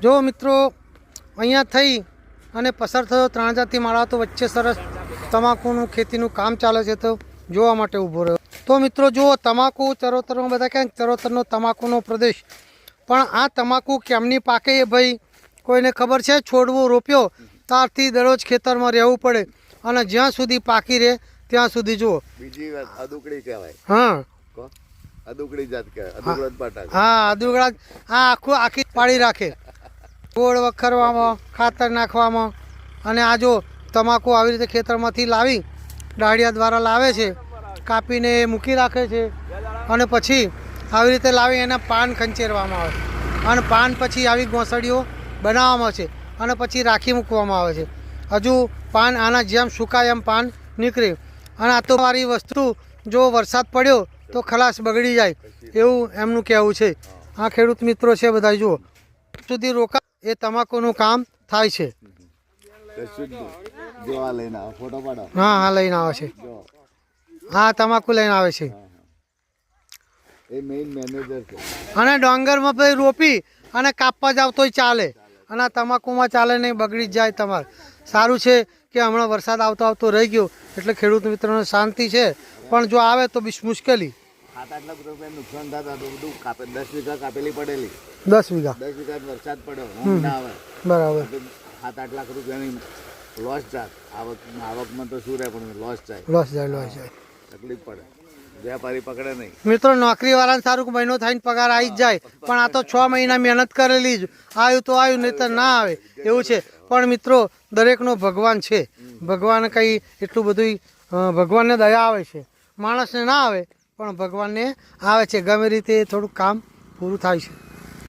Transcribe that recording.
જો મિત્રો અહીંયા થઈ અને પસાર થયો ત્રણજાથી માળા તો વચ્ચે સરસ તમાકુનું ખેતીનું કામ ચાલે છે તો જોવા માટે ઊભો રહ્યો. તો મિત્રો જુઓ તમાકુ ચરોતરમાં બધા કહે ચરોતરનો તમાકુનો પ્રદેશ, પણ આ તમાકુ કેમની પાકે એ ભાઈ કોઈને ખબર છે? છોડવો રોપ્યો ત્યારથી દરરોજ ખેતરમાં રહેવું પડે અને જ્યાં સુધી પાકી રહે ત્યાં સુધી જુઓ. બીજી વાત અદુકડી કહેવાય. હા અદુકડી જાત કહેવાય. અદુકડા પાટા. હા અદુકડા આ આખી પાડી રાખે, ગોળ વખરવામાં, ખાતર નાખવામાં. અને આ જો તમાકુ આવી રીતે ખેતરમાંથી લાવી ડાળિયા દ્વારા લાવે છે, કાપીને મૂકી રાખે છે અને પછી આવી રીતે લાવી એના પાન ખંચેરવામાં આવે અને પાન પછી આવી ગોસડીઓ બનાવવામાં છે અને પછી રાખી મૂકવામાં આવે છે. હજુ પાન આના જેમ સુકાય એમ પાન નીકળે. અને આ તો મારી વસ્તુ જો વરસાદ પડ્યો તો ખલાસ બગડી જાય એવું એમનું કહેવું છે. આ ખેડૂત મિત્રો છે બધા જુઓ સુધી રોકા એ તમાકુનું કામ થાય છે. હા હા લઈને આવે છે. હા તમાકુ લઈને આવે છે અને ડોંગરમાં ભાઈ રોપી અને કાપવા જાવ તોય ચાલે અને આ તમાકુમાં ચાલે નહીં, બગડી જ જાય તમારે. સારું છે કે હમણાં વરસાદ આવતો આવતો રહી ગયો એટલે ખેડૂત મિત્રોને શાંતિ છે, પણ જો આવે તો મુશ્કેલી. 7-8 લાખ રૂપિયા નુકસાન થતા તો બધું 10 વીઘા કાપેલી પડેલી. 10 વીઘા વરસાદ પડ્યો ના આવે બરાબર 7-8 લાખ રૂપિયાની લોસ જાય. આવકમાં તો શું રહે પણ લોસ જાય. તકલીફ પડે, વેપારી પકડે નહીં. મિત્રો નોકરી વાળાને સારું મહિનો થઈને પગાર આવી જ જાય, પણ આ તો 6 મહિના મહેનત કરેલી જ આવ્યું તો આવ્યું, નહીં તો ના આવે એવું છે. પણ મિત્રો દરેકનો ભગવાન છે, ભગવાન કંઈ એટલું બધું ભગવાનને દયા આવે છે, માણસને ના આવે પણ ભગવાનને આવે છે. ગમે રીતે થોડુંક કામ પૂરું થાય છે.